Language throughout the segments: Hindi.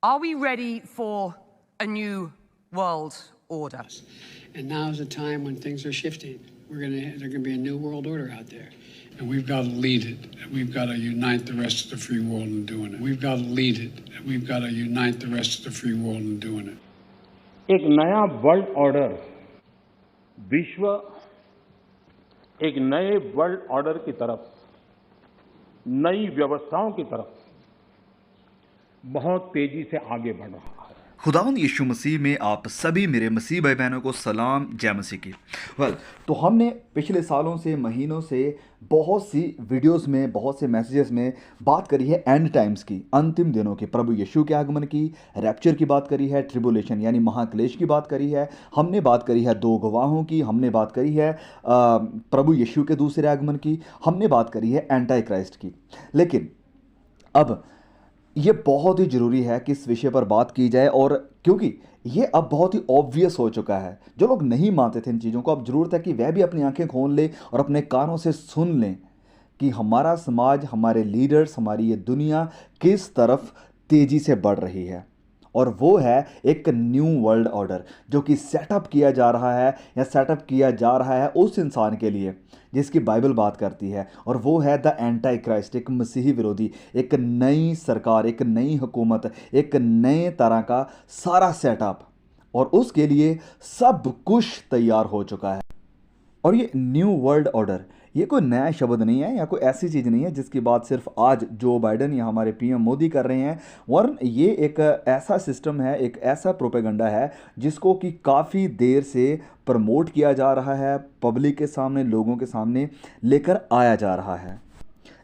Are we ready for a new world order? And now is the time when things are shifting. There's going to be a new world order out there. And we've got to lead it. We've got to unite the rest of the free world in doing it. We've got to lead it. We've got to unite the rest of the free world in doing it. एक नया वर्ल्ड ऑर्डर, विश्व एक नए वर्ल्ड ऑर्डर की तरफ, नई व्यवस्थाओं की तरफ बहुत तेजी से आगे बढ़ रहा है। खुदावंद यीशु मसीह में आप सभी मेरे मसीह भाई बहनों को सलाम, जय मसीह की। तो हमने पिछले सालों से, महीनों से बहुत सी वीडियोस में, बहुत से मैसेजेस में बात करी है एंड टाइम्स की, अंतिम दिनों की, प्रभु यीशु के आगमन की, रैप्चर की बात करी है, ट्रिबुलेशन यानी महाक्लेश की बात करी है, हमने बात करी है दो गवाहों की, हमने बात करी है प्रभु यीशु के दूसरे आगमन की, हमने बात करी है एंटी क्राइस्ट की। लेकिन अब ये बहुत ही ज़रूरी है कि इस विषय पर बात की जाए, और क्योंकि ये अब बहुत ही ऑब्वियस हो चुका है। जो लोग नहीं मानते थे इन चीज़ों को, अब ज़रूरत है कि वह भी अपनी आंखें खोल लें और अपने कानों से सुन लें कि हमारा समाज, हमारे लीडर्स, हमारी ये दुनिया किस तरफ तेज़ी से बढ़ रही है। और वो है एक न्यू वर्ल्ड ऑर्डर जो कि सेटअप किया जा रहा है या सेटअप किया जा रहा है उस इंसान के लिए जिसकी बाइबल बात करती है, और वो है द एंटी क्राइस्ट, एक मसीही विरोधी, एक नई सरकार, एक नई हुकूमत, एक नए तरह का सारा सेटअप, और उसके लिए सब कुछ तैयार हो चुका है। और ये न्यू वर्ल्ड ऑर्डर ये कोई नया शब्द नहीं है या कोई ऐसी चीज़ नहीं है जिसकी बात सिर्फ आज जो बाइडन या हमारे पीएम मोदी कर रहे हैं, वरन ये एक ऐसा सिस्टम है, एक ऐसा प्रोपेगेंडा है जिसको कि काफ़ी देर से प्रमोट किया जा रहा है, पब्लिक के सामने, लोगों के सामने लेकर आया जा रहा है।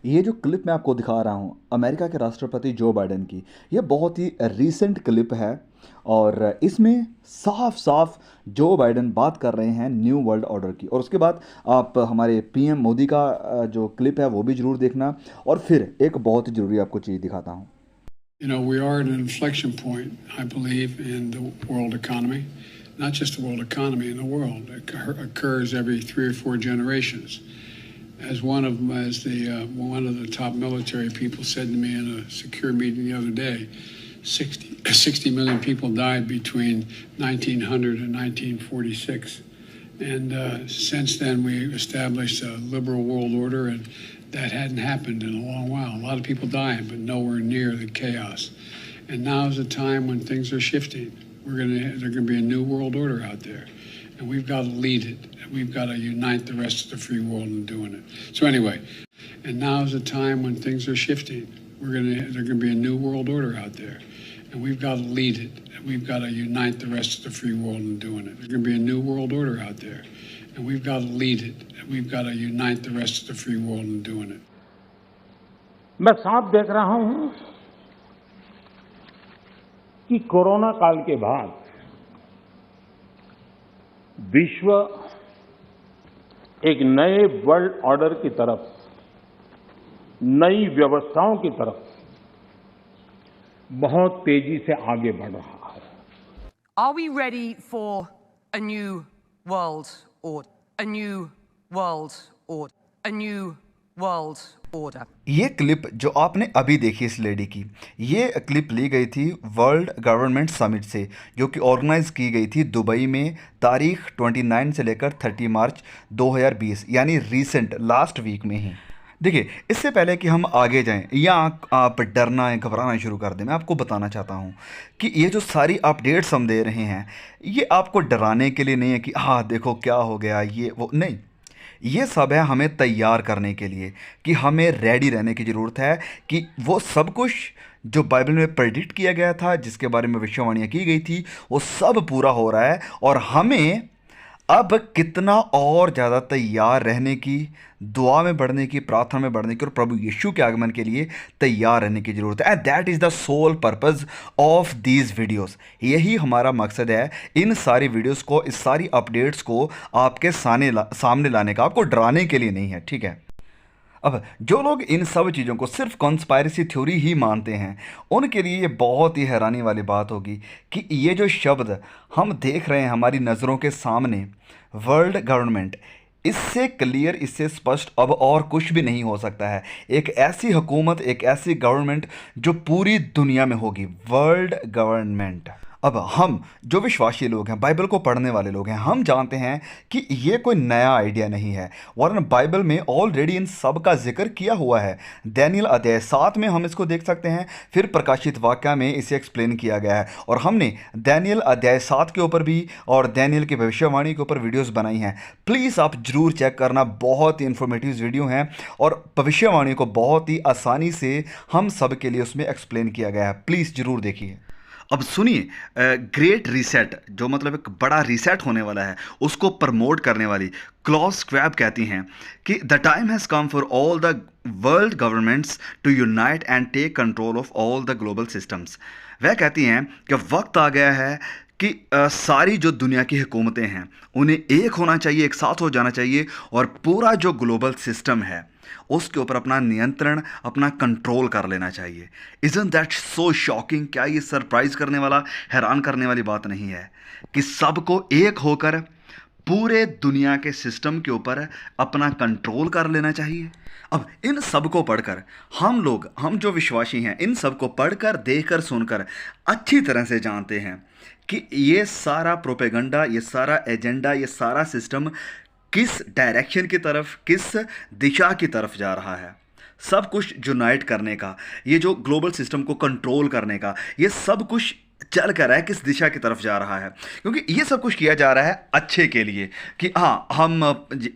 ये जो क्लिप मैं आपको दिखा रहा हूँ अमेरिका के राष्ट्रपति जो बाइडन की, ये बहुत ही रीसेंट क्लिप है, और इसमें साफ साफ जो बाइडन बात कर रहे हैं न्यू वर्ल्ड ऑर्डर की। और उसके बाद आप हमारे पीएम मोदी का जो क्लिप है वो भी ज़रूर देखना, और फिर एक बहुत ही ज़रूरी आपको चीज़ दिखाता हूँ। You know, we are at an inflection point, I believe, in the world economy. Not just the world economy, in the world. It occurs every 3 or 4 generations. As one of the top military people said to me in a secure meeting the other day, 60 million people died between 1900 and 1946. And since then, we established a liberal world order, and that hadn't happened in a long while. A lot of people dying, but nowhere near the chaos. And now is the time when things are shifting. There's going to be a new world order out there. And we've got to lead it. We've got to unite the rest of the free world in doing it. So anyway, and now is the time when things are shifting. There's going to be a new world order out there. And we've got to lead it. We've got to unite the rest of the free world in doing it. There's going to be a new world order out there. And we've got to lead it. We've got to unite the rest of the free world in doing it. मैं साफ देख रहा हूं कि कोरोना काल के बाद विश्व एक नए वर्ल्ड ऑर्डर की तरफ, नई व्यवस्थाओं की तरफ बहुत तेजी से आगे बढ़ रहा है। Are we ready for a new world order? A new world order. A new world order. ये क्लिप जो आपने अभी देखी इस लेडी की, ये क्लिप ली गई थी वर्ल्ड गवर्नमेंट समिट से, जो कि ऑर्गेनाइज की गई थी दुबई में तारीख 29 से लेकर 30 मार्च 2020, यानी रीसेंट लास्ट वीक में ही। देखिए, इससे पहले कि हम आगे जाएं या आप डरना है, घबराना शुरू कर दें, मैं आपको बताना चाहता हूं कि ये जो सारी अपडेट्स हम दे रहे हैं, ये आपको डराने के लिए नहीं है कि हाँ देखो क्या हो गया, ये वो नहीं। ये सब है हमें तैयार करने के लिए कि हमें रेडी रहने की ज़रूरत है कि वो सब कुछ जो बाइबल में प्रेडिक्ट किया गया था, जिसके बारे में भविष्यवाणियाँ की गई थी, वो सब पूरा हो रहा है। और हमें अब कितना और ज़्यादा तैयार रहने की, दुआ में बढ़ने की, प्रार्थना में बढ़ने की और प्रभु यीशु के आगमन के लिए तैयार रहने की ज़रूरत है। And that is the sole purpose of these videos. यही हमारा मकसद है इन सारी वीडियोस को, इस सारी अपडेट्स को आपके सामने लाने का, आपको डराने के लिए नहीं है, ठीक है। अब जो लोग इन सब चीज़ों को सिर्फ कॉन्स्पायरेसी थ्योरी ही मानते हैं, उनके लिए ये बहुत ही हैरानी वाली बात होगी कि ये जो शब्द हम देख रहे हैं हमारी नज़रों के सामने, वर्ल्ड गवर्नमेंट, इससे क्लियर, इससे स्पष्ट अब और कुछ भी नहीं हो सकता है। एक ऐसी हुकूमत, एक ऐसी गवर्नमेंट जो पूरी दुनिया में होगी, वर्ल्ड गवर्नमेंट। अब हम जो विश्वासी लोग हैं, बाइबल को पढ़ने वाले लोग हैं, हम जानते हैं कि ये कोई नया आइडिया नहीं है, वरन बाइबल में ऑलरेडी इन सब का जिक्र किया हुआ है। दानियल अध्याय 7 में हम इसको देख सकते हैं, फिर प्रकाशित वाक्या में इसे एक्सप्लेन किया गया है। और हमने दानियल अध्याय 7 के ऊपर भी और दानियल की भविष्यवाणी के ऊपर वीडियोज़ बनाई हैं। प्लीज़ आप ज़रूर चेक करना, बहुत ही इन्फॉर्मेटिव वीडियो हैं और भविष्यवाणी को बहुत ही आसानी से हम सब के लिए उसमें एक्सप्लेन किया गया है। प्लीज़ ज़रूर देखिए। अब सुनिए, ग्रेट रीसेट, जो मतलब एक बड़ा रीसेट होने वाला है, उसको प्रमोट करने वाली क्लॉस स्क्वैब कहती हैं कि the time has come for all the world governments to unite and take control of all the global systems. वह कहती हैं कि वक्त आ गया है कि सारी जो दुनिया की हुकूमतें हैं उन्हें एक होना चाहिए, एक साथ हो जाना चाहिए और पूरा जो ग्लोबल सिस्टम है उसके ऊपर अपना नियंत्रण, अपना कंट्रोल कर लेना चाहिए। Isn't that so shocking? क्या ये सरप्राइज करने वाला, हैरान करने वाली बात नहीं है कि सबको एक होकर पूरे दुनिया के सिस्टम के ऊपर अपना कंट्रोल कर लेना चाहिए? अब इन सब को पढ़कर हम लोग, हम जो विश्वासी हैं, इन सब को पढ़कर, देखकर, सुनकर अच्छी तरह से जानते हैं कि ये सारा प्रोपेगेंडा, ये सारा एजेंडा, ये सारा सिस्टम किस डायरेक्शन की तरफ, किस दिशा की तरफ जा रहा है। सब कुछ यूनाइट करने का, ये जो ग्लोबल सिस्टम को कंट्रोल करने का, ये सब कुछ चल कर रहा है, किस दिशा की तरफ जा रहा है। क्योंकि ये सब कुछ किया जा रहा है अच्छे के लिए कि हाँ, हम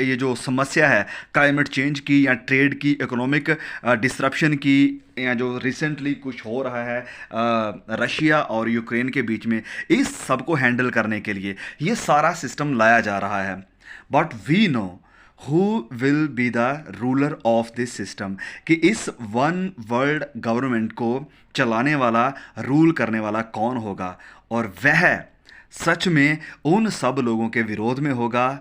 ये जो समस्या है क्लाइमेट चेंज की या ट्रेड की, इकोनॉमिक डिसरप्शन की, या जो रिसेंटली कुछ हो रहा है रशिया और यूक्रेन के बीच में, इस सब को हैंडल करने के लिए ये सारा सिस्टम लाया जा रहा है। But we know who will be the ruler of this system, कि इस वन वर्ल्ड गवर्नमेंट को चलाने वाला, रूल करने वाला कौन होगा। और वह सच में उन सब लोगों के विरोध में होगा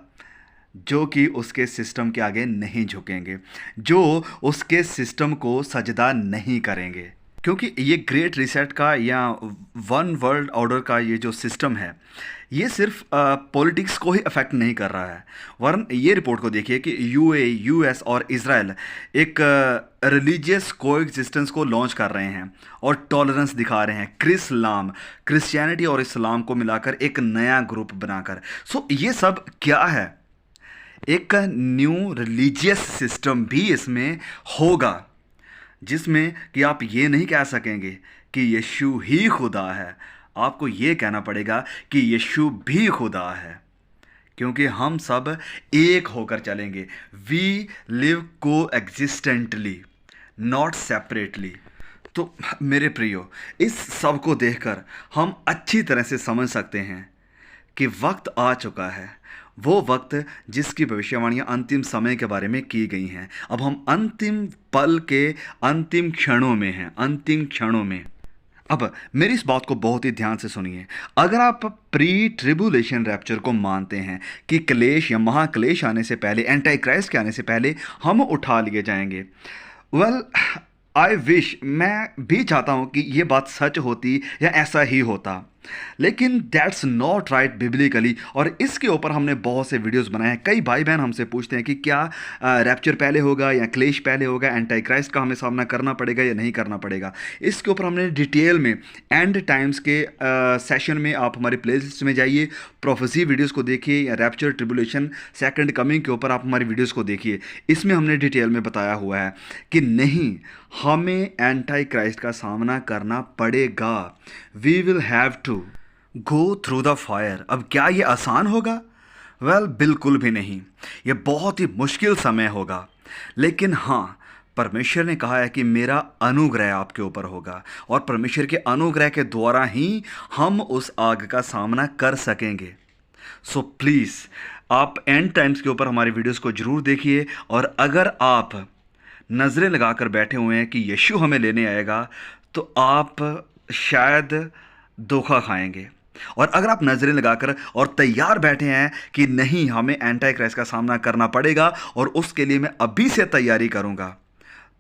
जो कि उसके सिस्टम के आगे नहीं झुकेंगे, जो उसके सिस्टम को सजदा नहीं करेंगे। क्योंकि ये ग्रेट रीसेट का या वन वर्ल्ड ऑर्डर का ये जो सिस्टम है, ये सिर्फ पॉलिटिक्स को ही अफेक्ट नहीं कर रहा है, वरन ये रिपोर्ट को देखिए कि यूएस और इज़राइल एक रिलीजियस कोएग्जिस्टेंस को लॉन्च कर रहे हैं और टॉलरेंस दिखा रहे हैं, क्रिश्चियनिटी और इस्लाम को मिलाकर एक नया ग्रुप बनाकर। सो ये सब क्या है? एक न्यू रिलीजियस सिस्टम भी इसमें होगा, जिसमें कि आप ये नहीं कह सकेंगे कि यीशु ही खुदा है। आपको ये कहना पड़ेगा कि यीशु भी खुदा है, क्योंकि हम सब एक होकर चलेंगे। वी लिव को एग्जिस्टेंटली, नॉट सेपरेटली। तो मेरे प्रियो, इस सब को देखकर हम अच्छी तरह से समझ सकते हैं कि वक्त आ चुका है, वो वक्त जिसकी भविष्यवाणियाँ अंतिम समय के बारे में की गई हैं। अब हम अंतिम पल के अंतिम क्षणों में हैं, अंतिम क्षणों में। अब मेरी इस बात को बहुत ही ध्यान से सुनिए। अगर आप प्री ट्रिबुलेशन रैप्चर को मानते हैं कि क्लेश या महाक्लेश आने से पहले, एंटी क्राइस्ट के आने से पहले हम उठा लिए जाएंगे, वेल आई विश, मैं भी चाहता हूँ कि ये बात सच होती या ऐसा ही होता, लेकिन दैट्स नॉट राइट बिब्लिकली। और इसके ऊपर हमने बहुत से वीडियोस बनाए हैं। कई भाई बहन हमसे पूछते हैं कि क्या रैप्चर पहले होगा या क्लेश पहले होगा, एंटी क्राइस्ट का हमें सामना करना पड़ेगा या नहीं करना पड़ेगा। इसके ऊपर हमने डिटेल में एंड टाइम्स के सेशन में, आप हमारी प्लेलिस्ट में जाइए, प्रोफेसी वीडियोज़ को देखिए, या रैप्चर ट्रिबुलेशन सेकेंड कमिंग के ऊपर आप हमारी वीडियोज़ को देखिए। इसमें हमने डिटेल में बताया हुआ है कि नहीं, हमें एंटी क्राइस्ट का सामना करना पड़ेगा। We will have to go through the fire. अब क्या ये आसान होगा? वेल, बिल्कुल भी नहीं। ये बहुत ही मुश्किल समय होगा, लेकिन हाँ, परमेश्वर ने कहा है कि मेरा अनुग्रह आपके ऊपर होगा, और परमेश्वर के अनुग्रह के द्वारा ही हम उस आग का सामना कर सकेंगे। सो प्लीज़ आप एंड टाइम्स के ऊपर हमारी वीडियोस को ज़रूर देखिए, और अगर आप नज़रें लगाकर बैठे हुए हैं कि यीशु हमें लेने आएगा, तो आप शायद धोखा खाएंगे। और अगर आप नज़रें लगाकर और तैयार बैठे हैं कि नहीं, हमें एंटी क्राइस्ट का सामना करना पड़ेगा और उसके लिए मैं अभी से तैयारी करूंगा,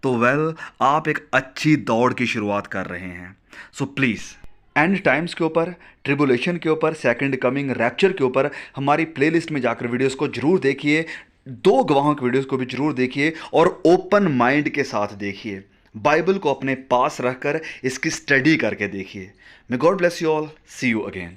तो वेल, आप एक अच्छी दौड़ की शुरुआत कर रहे हैं। सो प्लीज़ एंड टाइम्स के ऊपर, ट्रिबुलेशन के ऊपर, सेकंड कमिंग, रैप्चर के ऊपर हमारी प्लेलिस्ट में जाकर वीडियोस को जरूर देखिए। दो गवाहों की वीडियोस को भी जरूर देखिए और ओपन माइंड के साथ देखिए। बाइबल को अपने पास रखकर इसकी स्टडी करके देखिए। May God bless you all, see you again.